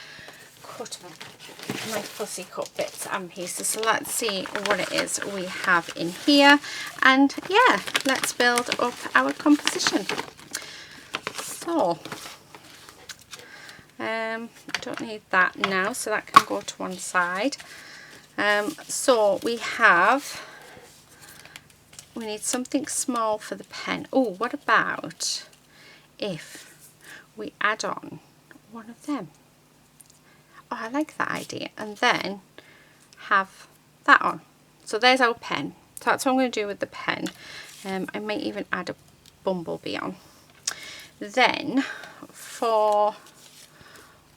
fussy cut bits and pieces? So let's see what it is we have in here, and yeah, let's build up our composition. So I don't need that now, so that can go to one side. So we need something small for the pen. Oh, what about if we add on one of them? Oh, I like that idea. And then have that on. So there's our pen. So that's what I'm going to do with the pen. I might even add a bumblebee on. Then for,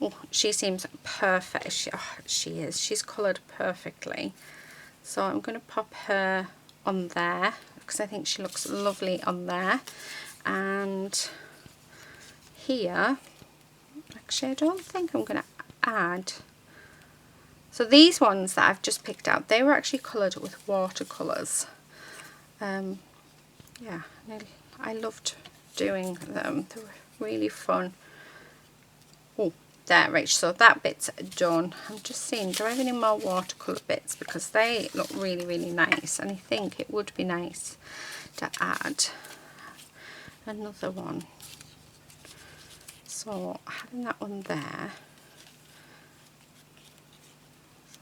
oh, she seems perfect. She is. She's coloured perfectly. So I'm going to pop her on there because I think she looks lovely on there. And here, actually I don't think I'm going to add. So these ones that I've just picked out, they were actually coloured with watercolours. Yeah, I loved doing them. They were really fun. Oh, there, right, so that bit's done. I'm just seeing, do I have any more watercolour bits? Because they look really, really nice. And I think it would be nice to add another one. So having that one there,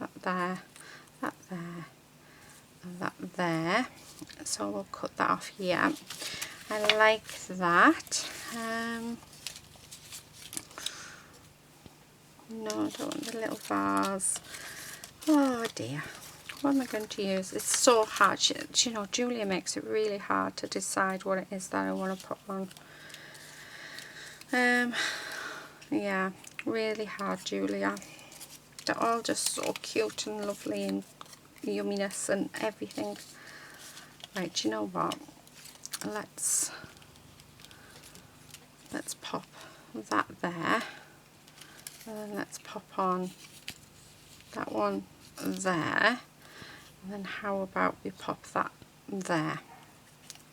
that there, that there, and that there. So we'll cut that off here. I like that. No, I don't want the little vase. Oh dear, what am I going to use? It's so hard. You know, Julia makes it really hard to decide what it is that I want to put on. Yeah, really hard, Julia. They're all just so cute and lovely and yumminess and everything. Right, you know what? Let's pop that there. And then let's pop on that one there. And then how about we pop that there?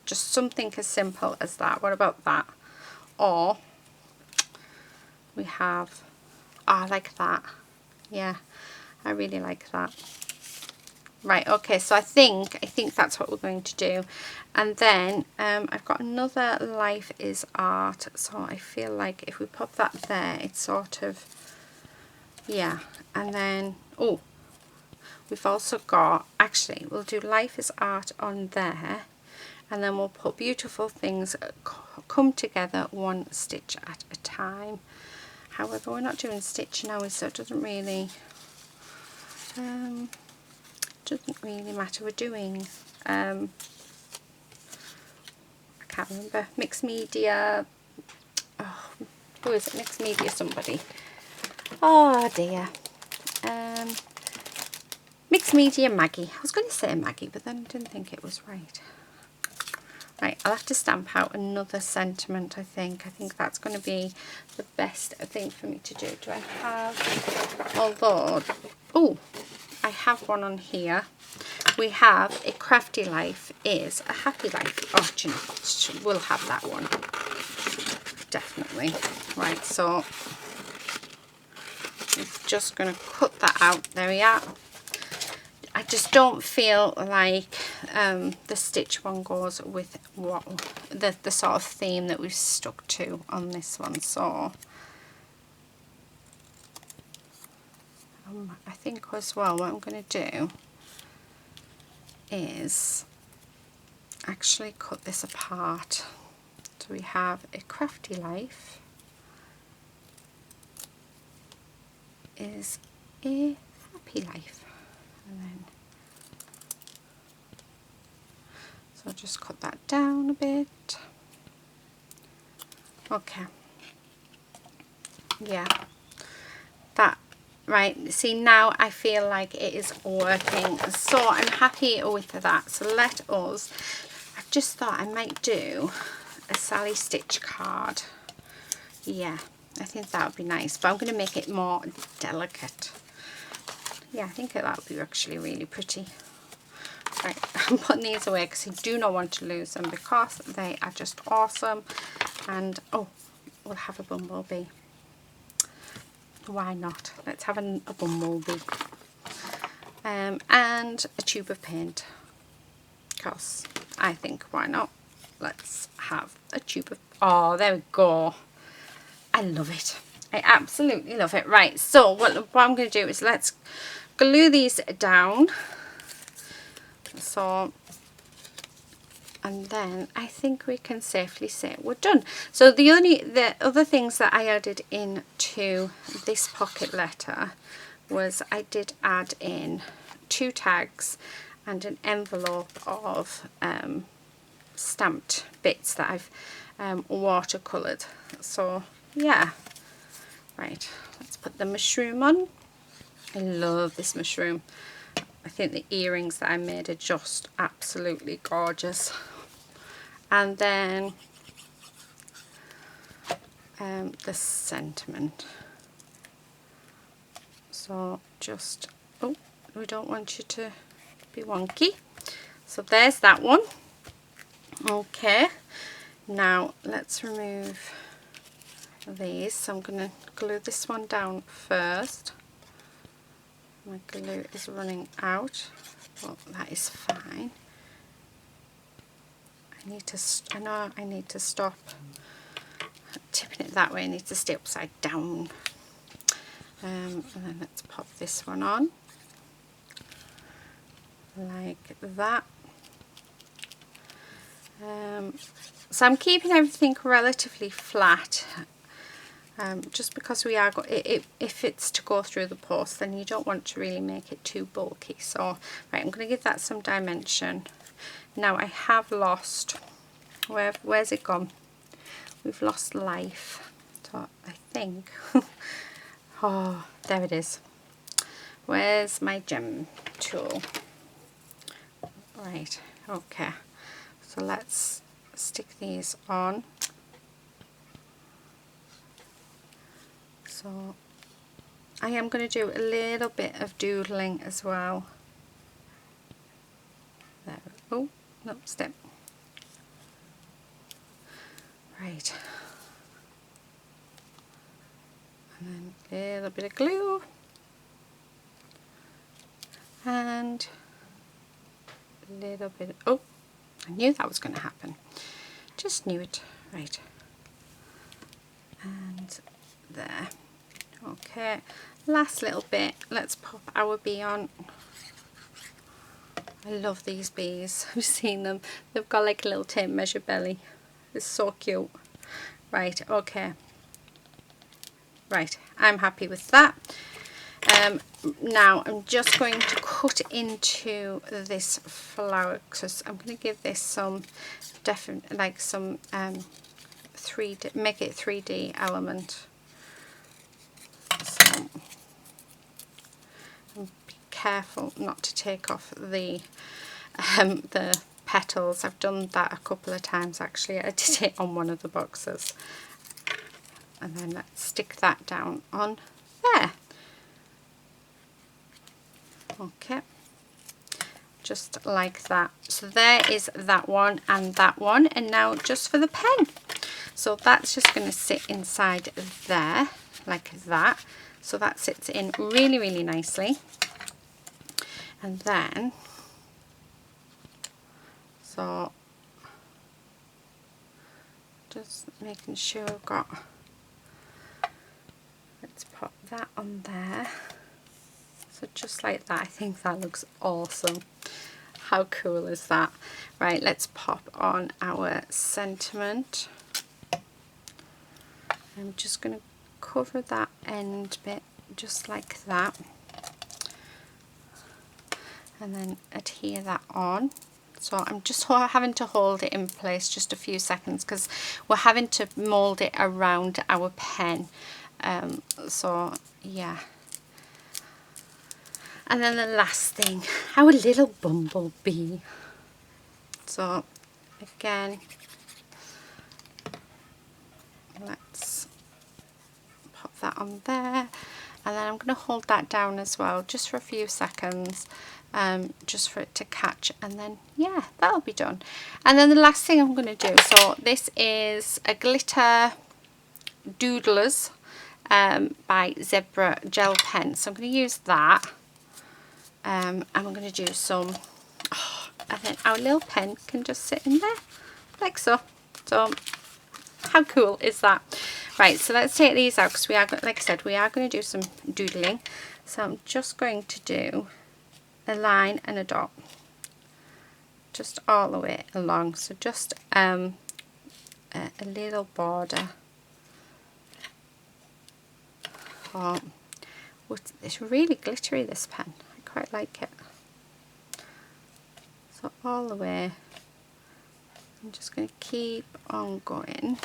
Just something as simple as that. What about that? Or we have, oh, I like that. Yeah, I really like that. Right, okay, so I think that's what we're going to do. And then I've got another Life is Art, so I feel like if we pop that there, it's sort of, yeah. And then, oh, we've also got, actually, we'll do Life is Art on there, and then we'll put Beautiful Things Come Together One Stitch at a Time. However, we're not doing stitch now, so it doesn't really matter. We're doing I can't remember, mixed media. Oh, who is it? Mixed media somebody. Oh dear. Mixed media Maggie. I was going to say Maggie, but then I didn't think it was right. Right, I'll have to stamp out another sentiment, I think. I think that's going to be the best thing for me to do. Do I have, although, oh, I have one on here. We have A Crafty Life is a Happy Life. Oh, do you know, we'll have that one. Definitely. Right, so I'm just going to cut that out. There we are. I just don't feel like the stitch one goes with what the sort of theme that we've stuck to on this one. So I think as well what I'm going to do is actually cut this apart. So we have A Crafty Life is a Happy Life. And then, so I'll just cut that down a bit. Okay. Yeah. That, right, see now I feel like it is working. So I'm happy with that. So let us, I've just thought I might do a Sally Stitch card. Yeah, I think that would be nice. But I'm going to make it more delicate. Yeah, I think that would be actually really pretty. Right, I'm putting these away because I do not want to lose them because they are just awesome. And, oh, we'll have a bumblebee. Why not? Let's have a bumblebee. And a tube of paint. Because I think, why not? Let's have a tube of, oh, there we go. I love it. I absolutely love it. Right, so what I'm going to do is let's glue these down. So, and then I think we can safely say we're done. So the other things that I added into this pocket letter was I did add in 2 tags and an envelope of stamped bits that I've watercoloured. So yeah, right, let's put the mushroom on. I love this mushroom. I think the earrings that I made are just absolutely gorgeous. And then the sentiment. So just, oh, we don't want you to be wonky. So there's that one. Okay, now let's remove these. So I'm going to glue this one down first. My glue is running out, but that is fine. I know I need to stop tipping it that way. I need to stay upside down. And then let's pop this one on like that. So I'm keeping everything relatively flat, just because we are if it's to go through the post, then you don't want to really make it too bulky. So right, I'm going to give that some dimension. Now I have lost, where's it gone? We've lost life. So I think oh, there it is. Where's my gem tool? Right, okay, so let's stick these on. So I am going to do a little bit of doodling as well. There. Oh, no, step. Right. And then a little bit of glue. And a little bit of, oh, I knew that was going to happen. Just knew it. Right. And there. Okay. Last little bit. Let's pop our bee on. I love these bees. I've seen them. They've got like a little tape measure belly. It's so cute. Right, okay. Right, I'm happy with that. Now I'm just going to cut into this flower because I'm going to give this some definite, like some 3D, make it 3D element. So be careful not to take off the petals. I've done that a couple of times actually. I did it on one of the boxes. And then let's stick that down on there. Okay, just like that. So there is that one and that one. And now just for the pen. So that's just going to sit inside there like that. So that sits in really, really nicely. And then, so just making sure I've got, let's pop that on there. So just like that. I think that looks awesome. How cool is that? Right, let's pop on our sentiment. I'm just going to cover that end bit just like that. And then adhere that on. So I'm just having to hold it in place just a few seconds because we're having to mould it around our pen. So yeah. And then the last thing, our little bumblebee. So again, let's pop that on there. And then I'm going to hold that down as well, just for a few seconds, just for it to catch. And then, yeah, that'll be done. And then the last thing I'm going to do, so this is a glitter doodlers by Zebra gel pen. So I'm going to use that. And I'm going to do some, and then our little pen can just sit in there, like so. So how cool is that? Right, so let's take these out because we are, like I said, we are going to do some doodling. So I'm just going to do a line and a dot, just all the way along. So just a little border. Oh, it's really glittery, this pen. I quite like it. So all the way, I'm just going to keep on going.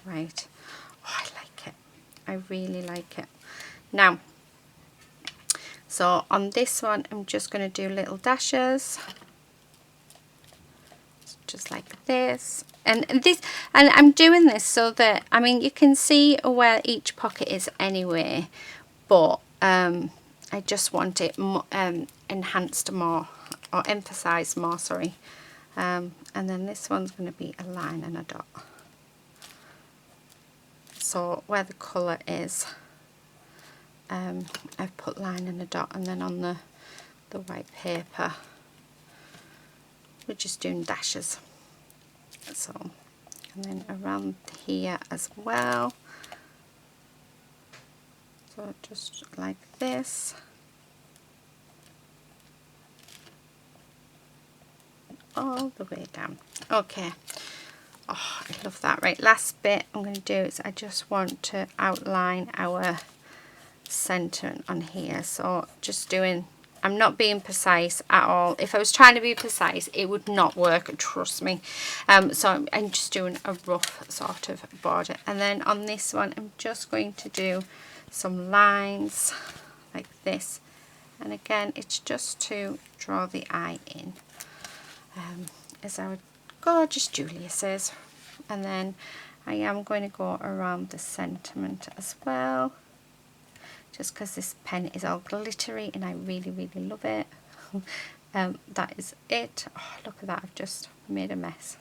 Right, oh, I like it, I really like it. Now, so on this one, I'm just going to do little dashes, just like this. And I'm doing this so that, I mean, you can see where each pocket is anyway, but I just want it enhanced more, or emphasized more, sorry. And then this one's going to be a line and a dot. So where the colour is, I've put line and a dot, and then on the white paper we're just doing dashes. So, and then around here as well, so just like this, all the way down. Okay, oh, I love that. Right, last bit I'm going to do is I just want to outline our centre on here. So just doing, I'm not being precise at all. If I was trying to be precise, it would not work, trust me. So I'm just doing a rough sort of border. And then on this one, I'm just going to do some lines like this. And again, it's just to draw the eye in, as our gorgeous Julia says. And then I am going to go around the sentiment as well, just because this pen is all glittery and I really, really love it. That is it. Oh, look at that, I've just made a mess.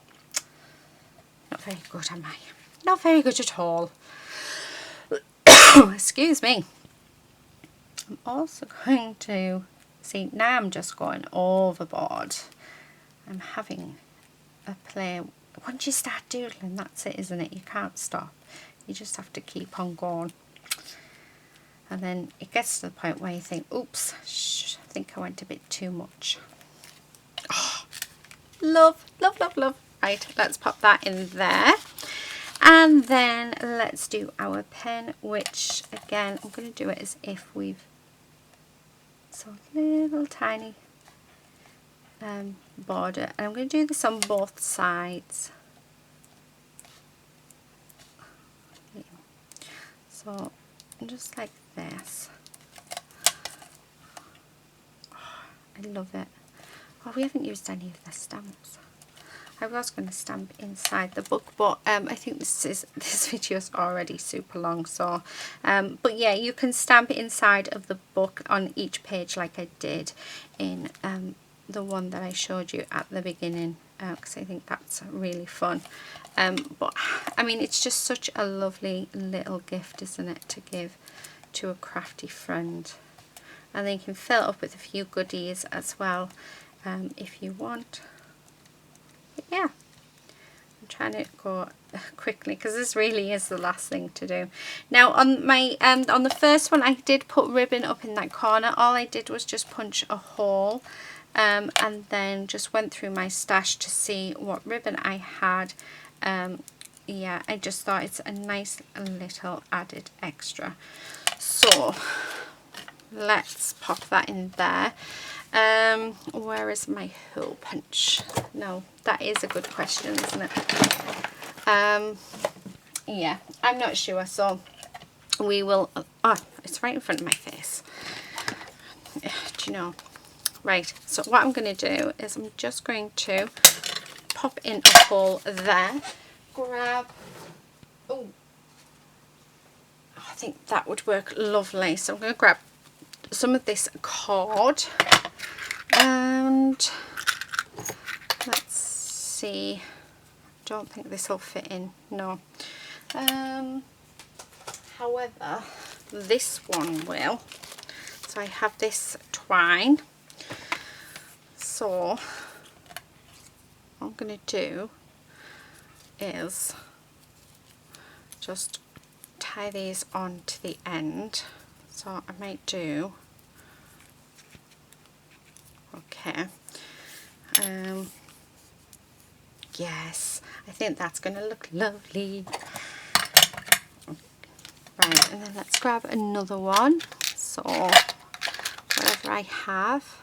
Not very good, am I? Not very good at all. Excuse me. I'm also going to, see, now I'm just going overboard. I'm having a play. Once you start doodling, that's it, isn't it? You can't stop. You just have to keep on going. And then it gets to the point where you think, oops, I think I went a bit too much. Oh, love, love, love, love. Right, let's pop that in there. And then let's do our pen, which again, I'm going to do it as if we've, so little tiny border. And I'm going to do this on both sides. So just like this. Oh, I love it. Oh, we haven't used any of the stamps. I was going to stamp inside the book, but I think this video's already super long, so but yeah, you can stamp inside of the book on each page like I did in the one that I showed you at the beginning, because I think that's really fun. But I mean, it's just such a lovely little gift, isn't it, to give to a crafty friend. And then you can fill it up with a few goodies as well, if you want. But yeah, I'm trying to go quickly because this really is the last thing to do. Now on my on the first one, I did put ribbon up in that corner. All I did was just punch a hole, and then just went through my stash to see what ribbon I had. Yeah, I just thought it's a nice little added extra. So let's pop that in there. Where is my hole punch? No, that is a good question, isn't it? Yeah, I'm not sure, so we will, oh, it's right in front of my face. Do you know? Right, so what I'm going to do is I'm just going to pop in a hole there, grab, oh, I think that would work lovely. So I'm going to grab some of this cord, and let's see, don't think this will fit in, no. However, this one will. So I have this twine, so what I'm going to do is just tie these on to the end. So I might do, okay, yes, I think that's going to look lovely. Right, and then let's grab another one. So whatever I have.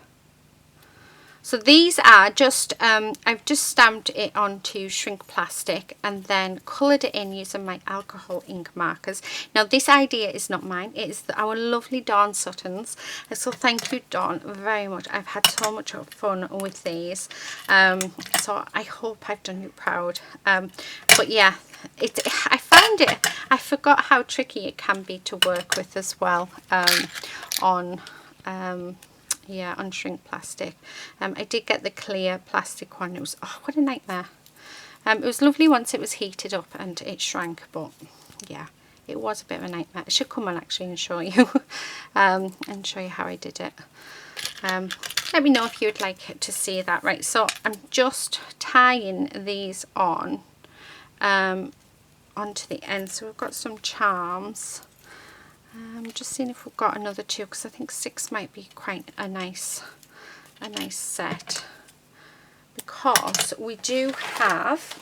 So these are just, I've just stamped it onto shrink plastic and then coloured it in using my alcohol ink markers. Now this idea is not mine, it is our lovely Dawn Sutton's. So thank you, Dawn, very much. I've had so much fun with these. So I hope I've done you proud. But yeah, I found it, I forgot how tricky it can be to work with as well on shrink plastic. I did get the clear plastic one. It was, oh, what a nightmare. It was lovely once it was heated up and it shrank, but yeah, it was a bit of a nightmare. I should come on actually and show you and show you how I did it. Let me know if you would like to see that. Right, so I'm just tying these on onto the end. So we've got some charms. I'm just seeing if we've got another 2, because I think 6 might be quite a nice set, because we do have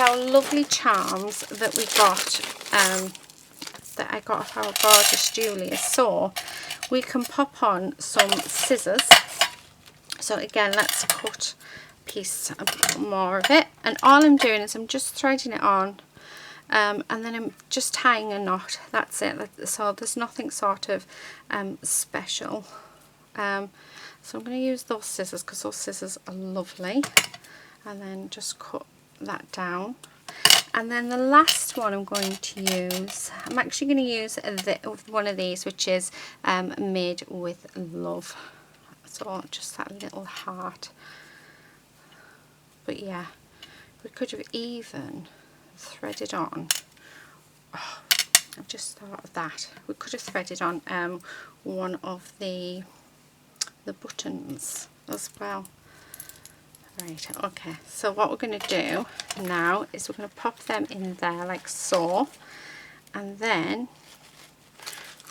our lovely charms that we got that I got off our gorgeous Julia. So we can pop on some scissors. So again, let's cut a piece more of it, and all I'm doing is I'm just threading it on. And then I'm just tying a knot. That's it. So there's nothing sort of special. So I'm going to use those scissors because those scissors are lovely. And then just cut that down. And then the last one I'm going to use, I'm actually going to use one of these, which is made with love. So just that little heart. But yeah, we could have even threaded on, oh, I've just thought of that, we could have threaded on one of the buttons as well. Right, okay, so what we're going to do now is we're going to pop them in there like so, and then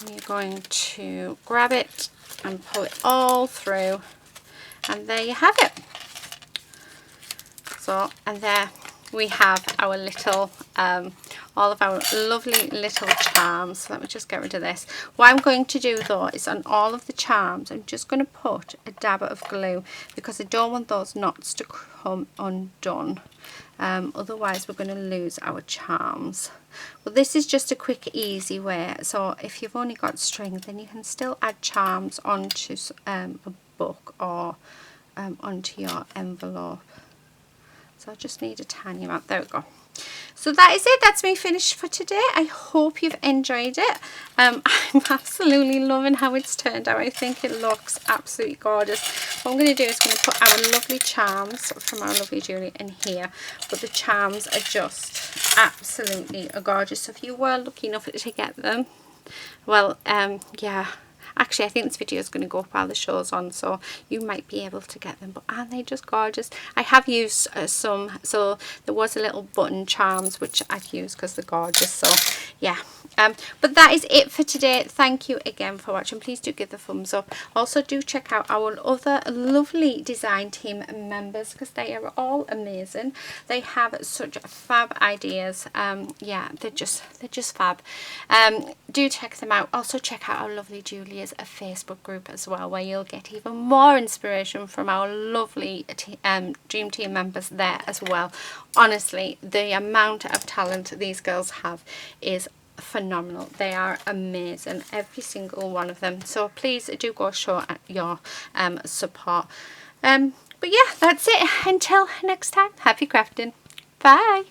we're going to grab it and pull it all through, and there you have it. So, and there we have our little all of our lovely little charms. Let me just get rid of this. What I'm going to do though is on all of the charms I'm just going to put a dab of glue, because I don't want those knots to come undone. Otherwise we're going to lose our charms. Well, this is just a quick easy way, so if you've only got string then you can still add charms onto a book or onto your envelope. So I just need a tiny amount. There we go. So that is it. That's me finished for today. I hope you've enjoyed it. I'm absolutely loving how it's turned out. I think it looks absolutely gorgeous. What I'm going to do is going to put our lovely charms from our lovely Julie in here. But the charms are just absolutely gorgeous. So if you were lucky enough to get them, well, yeah. Actually, I think this video is going to go up while the show's on, so you might be able to get them. But aren't they just gorgeous? I have used some, so there was a little button charms which I've used because they're gorgeous. So yeah, but that is it for today. Thank you again for watching. Please do give the thumbs up. Also do check out our other lovely design team members, because they are all amazing. They have such fab ideas. Yeah, they're just fab. Do check them out. Also check out our lovely Julia's Facebook group as well, where you'll get even more inspiration from our lovely dream team members there as well. Honestly, the amount of talent these girls have is phenomenal. They are amazing, every single one of them. So please do go show your support. But yeah, that's it. Until next time, happy crafting. Bye.